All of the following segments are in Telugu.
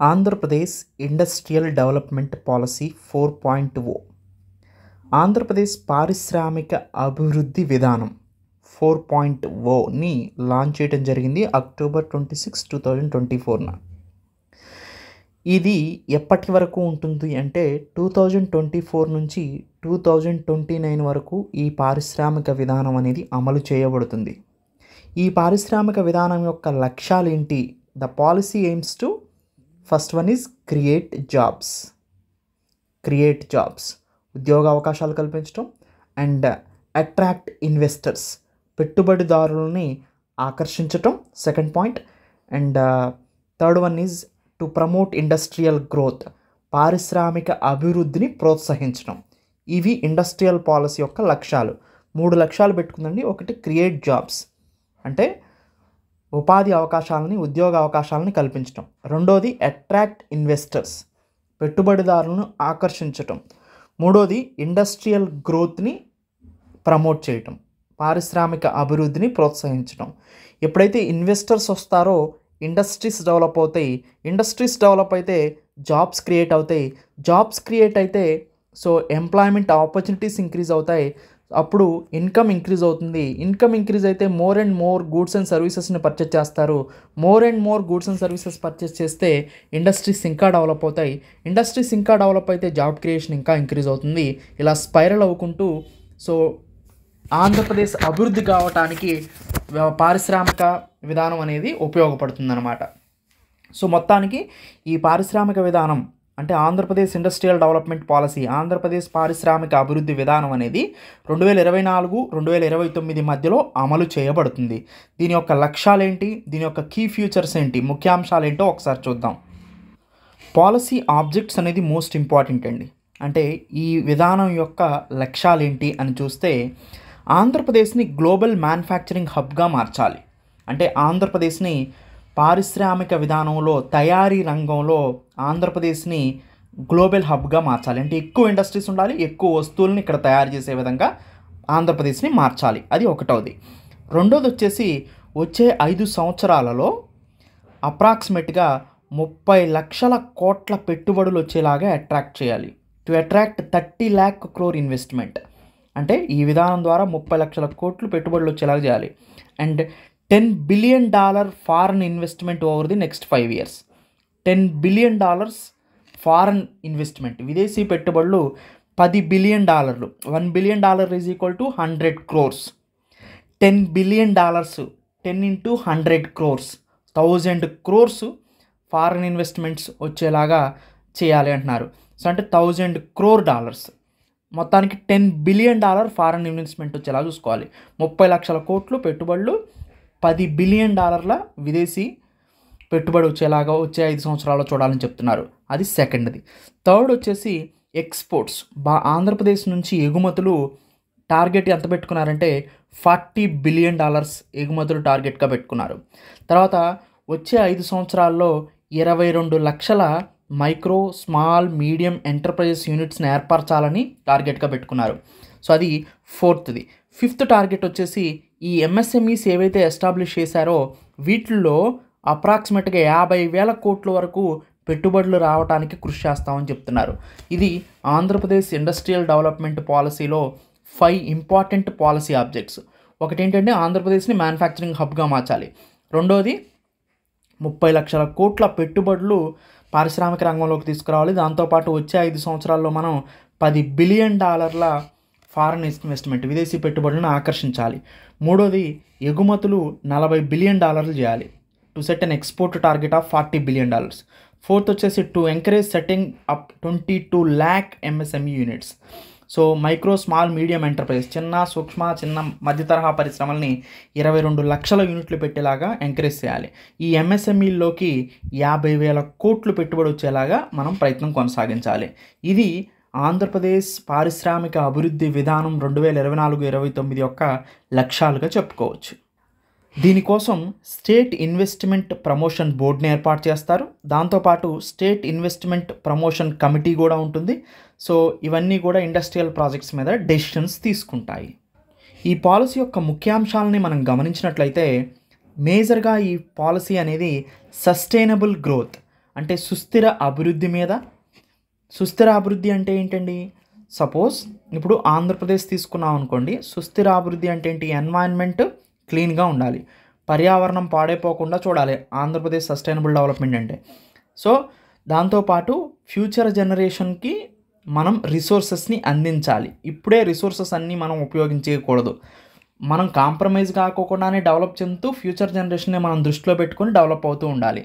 Andhra Pradesh industrial development policy 4.0 Andhra Pradesh పారిశ్రామిక అభివృద్ధి విధానం 4.0ని లాంచ్ చేయడం జరిగింది అక్టోబర్ 26, 2024న. ఇది ఎప్పటి వరకు ఉంటుంది అంటే 2024 నుంచి 2029 వరకు ఈ పారిశ్రామిక విధానం అనేది అమలు చేయబడుతుంది. ఈ పారిశ్రామిక విధానం యొక్క లక్ష్యాలు ఏంటి? The policy aims to first one is create jobs, ఉద్యోగ అవకాశాలు కల్పించడం, అండ్ అట్రాక్ట్ ఇన్వెస్టర్స్, పెట్టుబడిదారులని ఆకర్షించటం second point. And third one is to promote industrial growth, పారిశ్రామిక అభివృద్ధిని ప్రోత్సహించడం. ఇవి ఇండస్ట్రియల్ పాలసీ యొక్క లక్ష్యాలు. 3 లక్ష్యాలు పెట్టుకుందండి. ఒకటి క్రియేట్ జాబ్స్ అంటే ఉపాధి అవకాశాలని, ఉద్యోగ అవకాశాలని కల్పించడం. రెండోది అట్రాక్ట్ ఇన్వెస్టర్స్, పెట్టుబడిదారులను ఆకర్షించటం. మూడోది ఇండస్ట్రియల్ గ్రోత్ని ప్రమోట్ చేయటం, పారిశ్రామిక అభివృద్ధిని ప్రోత్సహించడం. ఎప్పుడైతే ఇన్వెస్టర్స్ వస్తారో ఇండస్ట్రీస్ డెవలప్ అవుతాయి, ఇండస్ట్రీస్ డెవలప్ అయితే జాబ్స్ క్రియేట్ అవుతాయి, జాబ్స్ క్రియేట్ అయితే సో ఎంప్లాయ్మెంట్ ఆపర్చునిటీస్ ఇంక్రీజ్ అవుతాయి, అప్పుడు ఇన్కమ్ ఇంక్రీజ్ అవుతుంది. ఇన్కమ్ ఇంక్రీజ్ అయితే more and more goods and సర్వీసెస్ని పర్చేస్ చేస్తారు. More and more goods and services purchase చేస్తే ఇండస్ట్రీస్ ఇంకా డెవలప్ అవుతాయి. ఇండస్ట్రీస్ ఇంకా డెవలప్ అయితే జాబ్ క్రియేషన్ ఇంకా ఇంక్రీజ్ అవుతుంది. ఇలా స్పైరల్ అవ్వుకుంటూ సో ఆంధ్రప్రదేశ్ అభివృద్ధి కావటానికి పారిశ్రామిక విధానం అనేది ఉపయోగపడుతుంది అన్నమాట. సో మొత్తానికి ఈ పారిశ్రామిక విధానం అంటే Andhra Pradesh industrial development policy, Andhra Pradesh పారిశ్రామిక అభివృద్ధి విధానం అనేది 2024-2029 మధ్యలో అమలు చేయబడుతుంది. దీని యొక్క లక్ష్యాలు ఏంటి, దీని యొక్క కీ ఫ్యూచర్స్ ఏంటి, ముఖ్యాంశాలు ఏంటో ఒకసారి చూద్దాం. పాలసీ ఆబ్జెక్ట్స్ అనేది మోస్ట్ ఇంపార్టెంట్ అండి. అంటే ఈ విధానం యొక్క లక్ష్యాలు ఏంటి అని చూస్తే ఆంధ్రప్రదేశ్ని గ్లోబల్ మ్యానుఫ్యాక్చరింగ్ హబ్గా మార్చాలి. అంటే ఆంధ్రప్రదేశ్ని పారిశ్రామిక విధానంలో, తయారీ రంగంలో ఆంధ్రప్రదేశ్ని గ్లోబల్ హబ్గా మార్చాలి. అంటే ఎక్కువ ఇండస్ట్రీస్ ఉండాలి, ఎక్కువ వస్తువులను ఇక్కడ తయారు చేసే విధంగా ఆంధ్రప్రదేశ్ని మార్చాలి. అది ఒకటవది. రెండోది వచ్చేసి వచ్చే 5 సంవత్సరాలలో అప్రాక్సిమేట్గా 30 లక్షల కోట్ల పెట్టుబడులు వచ్చేలాగా అట్రాక్ట్ చేయాలి. To attract 30 lakh crore investment అంటే ఈ విధానం ద్వారా 30 లక్షల కోట్లు పెట్టుబడులు వచ్చేలాగా చేయాలి. And $10 billion foreign investment over the next 5 years. $10 billion foreign investment, విదేశీ పెట్టుబడులు $10 billion. $1 billion is equal to 100 crores. $10 billion, 10 into 100 crores, 1000 crores foreign investments వచ్చేలాగా చేయాలి అంటున్నారు. సో అంటే $1000 crore. మొత్తానికి $10 billion ఫారెన్ ఇన్వెస్ట్మెంట్ వచ్చేలా చూసుకోవాలి. 30 లక్షల కోట్లు పెట్టుబడులు, $10 billion విదేశీ పెట్టుబడి వచ్చేలాగా వచ్చే 5 సంవత్సరాల్లో చూడాలని చెప్తున్నారు. అది సెకండ్ది. థర్డ్ వచ్చేసి ఎక్స్పోర్ట్స్. ఆంధ్రప్రదేశ్ నుంచి ఎగుమతులు టార్గెట్ ఎంత పెట్టుకున్నారంటే $40 billion ఎగుమతులు టార్గెట్గా పెట్టుకున్నారు. తర్వాత వచ్చే 5 సంవత్సరాల్లో 22 లక్షల మైక్రో, స్మాల్, మీడియం ఎంటర్ప్రైజెస్ యూనిట్స్ని ఏర్పరచాలని టార్గెట్గా పెట్టుకున్నారు. సో అది ఫోర్త్ది. ఫిఫ్త్ టార్గెట్ వచ్చేసి ఈ ఎంఎస్ఎంఈస్ ఏవైతే ఎస్టాబ్లిష్ చేశారో వీటిల్లో అప్రాక్సిమేట్గా 50,000 కోట్ల వరకు పెట్టుబడులు రావడానికి కృషి చేస్తామని చెప్తున్నారు. ఇది ఆంధ్రప్రదేశ్ ఇండస్ట్రియల్ డెవలప్మెంట్ పాలసీలో 5 ఇంపార్టెంట్ పాలసీ ఆబ్జెక్ట్స్. ఒకటి ఏంటంటే ఆంధ్రప్రదేశ్ని మ్యానుఫ్యాక్చరింగ్ హబ్గా మార్చాలి. రెండోది 30 లక్షల కోట్ల పెట్టుబడులు పారిశ్రామిక రంగంలోకి తీసుకురావాలి. దాంతోపాటు వచ్చే 5 సంవత్సరాల్లో మనం $10 billion ఫారెన్ ఇన్వెస్ట్మెంట్, విదేశీ పెట్టుబడులను ఆకర్షించాలి. మూడోది ఎగుమతులు $40 billion చేయాలి. To set an export target of $40 billion. Fourth వచ్చేసి to encourage setting up 22 lakh MSME units. So micro, small, medium enterprise, చిన్న మధ్య తరహా పరిశ్రమల్ని 22 లక్షల యూనిట్లు పెట్టేలాగా ఎంకరేజ్ చేయాలి. ఈ ఎంఎస్ఎంఈల్లోకి 50,000 కోట్లు పెట్టుబడి వచ్చేలాగా మనం ప్రయత్నం కొనసాగించాలి. ఇది ఆంధ్రప్రదేశ్ పారిశ్రామిక అభివృద్ధి విధానం 2024-29 యొక్క లక్ష్యాలుగా చెప్పుకోవచ్చు. దీనికోసం స్టేట్ ఇన్వెస్ట్మెంట్ ప్రమోషన్ బోర్డుని ఏర్పాటు చేస్తారు. దాంతోపాటు స్టేట్ ఇన్వెస్ట్మెంట్ ప్రమోషన్ కమిటీ కూడా ఉంటుంది. సో ఇవన్నీ కూడా ఇండస్ట్రియల్ ప్రాజెక్ట్స్ మీద డెసిషన్స్ తీసుకుంటాయి. ఈ పాలసీ యొక్క ముఖ్యాంశాలని మనం గమనించినట్లయితే మేజర్గా ఈ పాలసీ అనేది సస్టైనబుల్ గ్రోత్ అంటే సుస్థిర అభివృద్ధి మీద. సుస్థిర అభివృద్ధి అంటే ఏంటండి? సపోజ్ ఇప్పుడు ఆంధ్రప్రదేశ్ తీసుకున్నాం అనుకోండి, సుస్థిర అభివృద్ధి అంటే ఏంటి? ఎన్వైరన్మెంట్ క్లీన్గా ఉండాలి, పర్యావరణం పాడైపోకుండా చూడాలి ఆంధ్రప్రదేశ్ సస్టైనబుల్ డెవలప్మెంట్ అంటే. సో దాంతోపాటు ఫ్యూచర్ జనరేషన్కి మనం రిసోర్సెస్ని అందించాలి. ఇప్పుడే రిసోర్సెస్ అన్నీ మనం ఉపయోగించకూడదు. మనం కాంప్రమైజ్ కాకోకుండానే డెవలప్ చెందుతూ ఫ్యూచర్ జనరేషన్ని మనం దృష్టిలో పెట్టుకొని డెవలప్ అవుతూ ఉండాలి.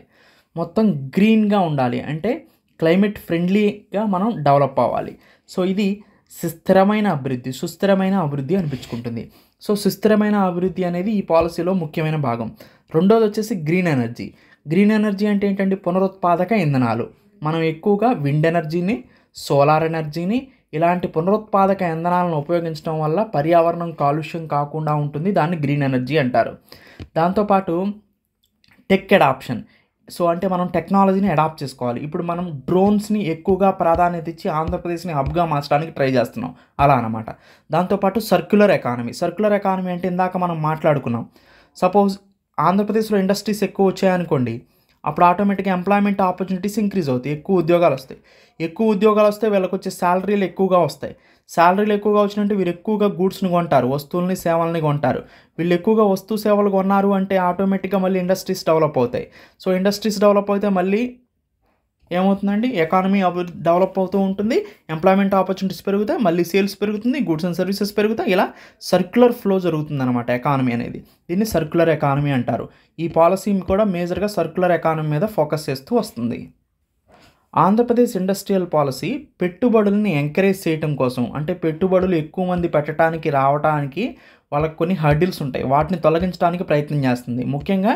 మొత్తం గ్రీన్గా ఉండాలి, అంటే క్లైమేట్ ఫ్రెండ్లీగా మనం డెవలప్ అవ్వాలి. సో ఇది సుస్థిరమైన అభివృద్ధి అనిపించుకుంటుంది. సో సుస్థిరమైన అభివృద్ధి అనేది ఈ పాలసీలో ముఖ్యమైన భాగం. రెండోది వచ్చేసి గ్రీన్ ఎనర్జీ. గ్రీన్ ఎనర్జీ అంటే ఏంటంటే పునరుత్పాదక ఇంధనాలు. మనం ఎక్కువగా విండ్ ఎనర్జీని, సోలార్ ఎనర్జీని, ఇలాంటి పునరుత్పాదక ఇంధనాలను ఉపయోగించడం వల్ల పర్యావరణం కాలుష్యం కాకుండా ఉంటుంది. దాన్ని గ్రీన్ ఎనర్జీ అంటారు. దాంతోపాటు టెక్ అడాప్షన్. సో అంటే మనం టెక్నాలజీని అడాప్ట్ చేసుకోవాలి. ఇప్పుడు మనం డ్రోన్స్ని ఎక్కువగా ప్రాధాన్యత ఇచ్చి ఆంధ్రప్రదేశ్ని హబ్గా మార్చడానికి ట్రై చేస్తున్నాం, అలా అన్నమాట. దాంతోపాటు సర్క్యులర్ ఎకానమీ అంటే ఇందాక మనం మాట్లాడుకున్నాం. సపోజ్ ఆంధ్రప్రదేశ్లో ఇండస్ట్రీస్ ఎక్కువ వచ్చాయనుకోండి, అప్పుడు ఆటోమేటిక్గా ఎంప్లాయ్మెంట్ ఆపర్చునిటీస్ ఇంక్రీజ్ అవుతాయి, ఎక్కువ ఉద్యోగాలు వస్తాయి, వీళ్ళకి వచ్చే శాలరీలు ఎక్కువగా వస్తాయి. శాలరీలు ఎక్కువగా వచ్చినట్టు వీరు ఎక్కువగా గూడ్స్ని కొంటారు, వస్తువుల్ని సేవల్ని కొంటారు. వీళ్ళు ఎక్కువగా వస్తు సేవలు కొన్నారు అంటే ఆటోమేటిక్గా మళ్ళీ ఇండస్ట్రీస్ డెవలప్ అవుతాయి. సో ఇండస్ట్రీస్ డెవలప్ అయితే మళ్ళీ ఏమవుతుందండి? ఎకానమీ డెవలప్ అవుతూ ఉంటుంది, ఎంప్లాయ్మెంట్ ఆపర్చునిటీస్ పెరుగుతాయి, మళ్ళీ సేల్స్ పెరుగుతుంది, గూడ్స్ అండ్ సర్వీసెస్ పెరుగుతాయి. ఇలా సర్క్యులర్ ఫ్లో జరుగుతుంది అనమాట ఎకానమీ అనేది. దీన్ని సర్క్యులర్ ఎకానమీ అంటారు. ఈ పాలసీ కూడా మేజర్గా సర్క్యులర్ ఎకానమీ మీద ఫోకస్ చేస్తూ వస్తుంది. ఆంధ్రప్రదేశ్ ఇండస్ట్రియల్ పాలసీ పెట్టుబడుల్ని ఎంకరేజ్ చేయడం కోసం, అంటే పెట్టుబడులు ఎక్కువ మంది పెట్టడానికి రావడానికి వాళ్ళకి కొన్ని హర్డిల్స్ ఉంటాయి, వాటిని తొలగించడానికి ప్రయత్నం చేస్తుంది. ముఖ్యంగా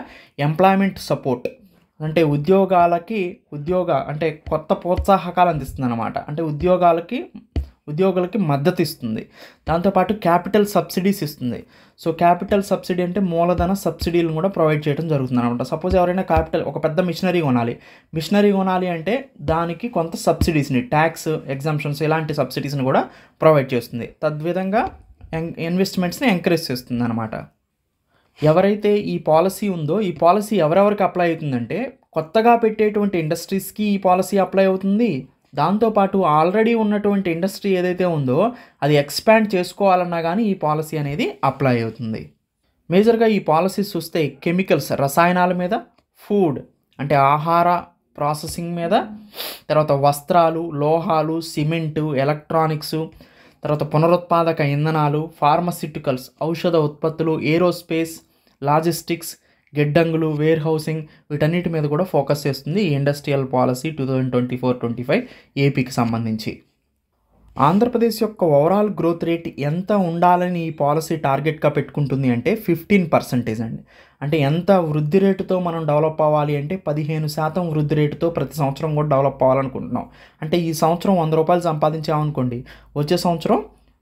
ఎంప్లాయ్మెంట్ సపోర్ట్, అంటే అంటే కొత్త ప్రోత్సాహకాలు అందిస్తుంది అనమాట. అంటే ఉద్యోగులకి మద్దతు ఇస్తుంది. దాంతోపాటు క్యాపిటల్ సబ్సిడీస్ ఇస్తుంది. సో క్యాపిటల్ సబ్సిడీ అంటే మూలధన సబ్సిడీలను కూడా ప్రొవైడ్ చేయడం జరుగుతుంది అనమాట. సపోజ్ ఎవరైనా ఒక పెద్ద మిషనరీ కొనాలి అంటే దానికి కొంత సబ్సిడీస్ని, ట్యాక్స్ ఎగ్జామ్షన్స్ ఇలాంటి సబ్సిడీస్ని కూడా ప్రొవైడ్ చేస్తుంది. తద్విధంగా ఇన్వెస్ట్మెంట్స్ని ఎంకరేజ్ చేస్తుంది అనమాట. ఎవరైతే ఈ పాలసీ ఉందో, ఈ పాలసీ ఎవరెవరికి అప్లై అవుతుందంటే కొత్తగా పెట్టేటువంటి ఇండస్ట్రీస్కి ఈ పాలసీ అప్లై అవుతుంది. దాంతోపాటు ఆల్రెడీ ఉన్నటువంటి ఇండస్ట్రీ ఏదైతే ఉందో అది ఎక్స్పాండ్ చేసుకోవాలన్నా కానీ ఈ పాలసీ అనేది అప్లై అవుతుంది. మేజర్గా ఈ పాలసీస్ చూస్తే కెమికల్స్, రసాయనాల మీద, ఫుడ్ అంటే ఆహార ప్రాసెసింగ్ మీద, తర్వాత వస్త్రాలు, లోహాలు, సిమెంటు, ఎలక్ట్రానిక్స్, తర్వాత పునరుత్పాదక ఇంధనాలు, ఫార్మస్యూటికల్స్ ఔషధ ఉత్పత్తులు, ఏరోస్పేస్, లాజిస్టిక్స్, గిడ్డంగులు, వేర్ హౌసింగ్, వీటన్నిటి మీద కూడా ఫోకస్ చేస్తుంది ఈ ఇండస్ట్రియల్ పాలసీ 2024-25 ఏపీకి సంబంధించి. ఆంధ్రప్రదేశ్ యొక్క ఓవరాల్ గ్రోత్ రేట్ ఎంత ఉండాలని ఈ పాలసీ టార్గెట్గా పెట్టుకుంటుంది అంటే 15% అండి. అంటే ఎంత వృద్ధి రేటుతో మనం డెవలప్ అవ్వాలి అంటే 15% వృద్ధి రేటుతో ప్రతి సంవత్సరం కూడా డెవలప్ అవ్వాలనుకుంటున్నాం. అంటే ఈ సంవత్సరం 100 రూపాయలు సంపాదించామనుకోండి, వచ్చే సంవత్సరం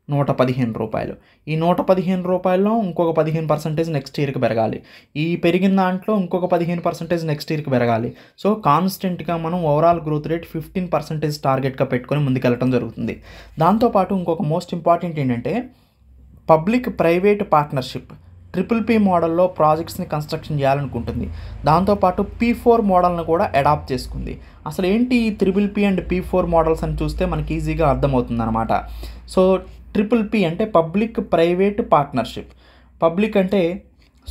115 రూపాయలు. ఈ 115 రూపాయల్లో ఇంకొక 15% నెక్స్ట్ ఇయర్కి పెరగాలి. ఈ పెరిగిన దాంట్లో ఇంకొక 15% నెక్స్ట్ ఇయర్కి పెరగాలి. సో కాన్స్టెంట్గా మనం ఓవరాల్ గ్రోత్ రేట్ 15% టార్గెట్గా పెట్టుకొని ముందుకెళ్ళడం జరుగుతుంది. దాంతోపాటు ఇంకొక మోస్ట్ ఇంపార్టెంట్ ఏంటంటే పబ్లిక్ ప్రైవేట్ పార్ట్నర్షిప్. PPP మోడల్లో ప్రాజెక్ట్స్ని కన్స్ట్రక్షన్ చేయాలనుకుంటుంది. దాంతోపాటు P4 మోడల్ని కూడా అడాప్ట్ చేసుకుంది. అసలు ఏంటి ఈ PPP అండ్ P4 మోడల్స్ అని చూస్తే మనకి ఈజీగా అర్థమవుతుంది అనమాట. సో PPP అంటే పబ్లిక్ ప్రైవేట్ పార్ట్నర్షిప్. పబ్లిక్ అంటే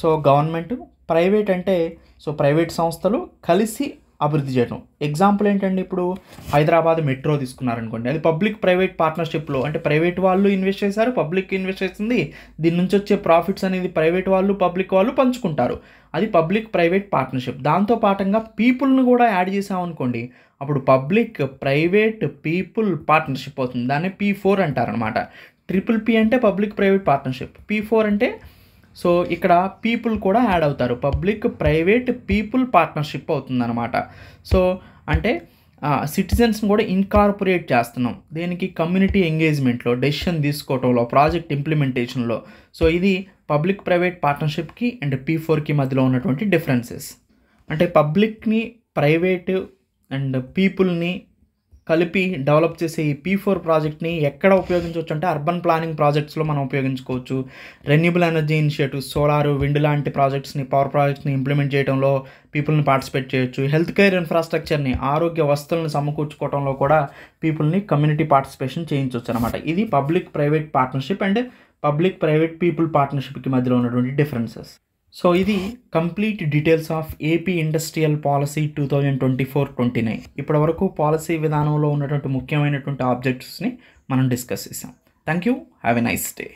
సో గవర్నమెంట్, ప్రైవేట్ అంటే సో ప్రైవేట్ సంస్థలు కలిసి అభివృద్ధి చేయడం. ఎగ్జాంపుల్ ఏంటంటే ఇప్పుడు హైదరాబాద్ మెట్రో తీసుకున్నారనుకోండి, అది పబ్లిక్ ప్రైవేట్ పార్ట్నర్షిప్లో, అంటే ప్రైవేట్ వాళ్ళు ఇన్వెస్ట్ చేశారు, పబ్లిక్ ఇన్వెస్ట్ చేస్తుంది, దీని నుంచి వచ్చే ప్రాఫిట్స్ అనేది ప్రైవేట్ వాళ్ళు పబ్లిక్ వాళ్ళు పంచుకుంటారు. అది పబ్లిక్ ప్రైవేట్ పార్ట్నర్షిప్. దాంతో పాటుగా పీపుల్ని కూడా యాడ్ చేసామనుకోండి, అప్పుడు పబ్లిక్ ప్రైవేట్ పీపుల్ పార్ట్నర్షిప్ అవుతుంది. దాన్ని P4 అంటారనమాట. PPP అంటే పబ్లిక్ ప్రైవేట్ పార్ట్నర్షిప్, P4 అంటే సో ఇక్కడ పీపుల్ కూడా యాడ్ అవుతారు, పబ్లిక్ ప్రైవేట్ పీపుల్ పార్ట్నర్షిప్ అవుతుందన్నమాట. సో అంటే సిటిజన్స్ని కూడా ఇన్కార్పొరేట్ చేస్తున్నాం. దేనికి? కమ్యూనిటీ ఎంగేజ్మెంట్లో, డెసిషన్ తీసుకోవటంలో, ప్రాజెక్ట్ ఇంప్లిమెంటేషన్లో. సో ఇది పబ్లిక్ ప్రైవేట్ పార్ట్నర్షిప్కి అండ్ P4కి మధ్యలో ఉన్నటువంటి డిఫరెన్సెస్. అంటే పబ్లిక్ని, ప్రైవేట్ అండ్ పీపుల్ని కలిపి డెవలప్ చేసే ఈ P4 ప్రాజెక్ట్ని ఎక్కడ ఉపయోగించవచ్చు అంటే అర్బన్ ప్లానింగ్ ప్రాజెక్ట్స్లో మనం ఉపయోగించుకోవచ్చు. Renewable energy initiatives, solar, wind లాంటి ప్రాజెక్ట్స్ని, పవర్ ప్రాజెక్ట్స్ని ఇంప్లిమెంట్ చేయడంలో పీపుల్ని పార్టిసిపేట్ చేయొచ్చు. హెల్త్ కేర్ ఇన్ఫ్రాస్ట్రక్చర్ని, ఆరోగ్య వసతులను సమకూర్చుకోవడంలో కూడా పీపుల్ని కమ్యూనిటీ పార్టిసిపేషన్ చేయించవచ్చు అనమాట. ఇది public private partnership and public private people పార్ట్నర్షిప్కి మధ్యలో ఉన్నటువంటి డిఫరెన్సెస్. సో ఇది complete details of AP industrial policy 2024-29. ఇప్పటి వరకు పాలసీ విధానంలో ఉన్నటువంటి ముఖ్యమైనటువంటి ఆబ్జెక్ట్స్ని మనం డిస్కస్ చేసాం. Thank you. Have a nice day.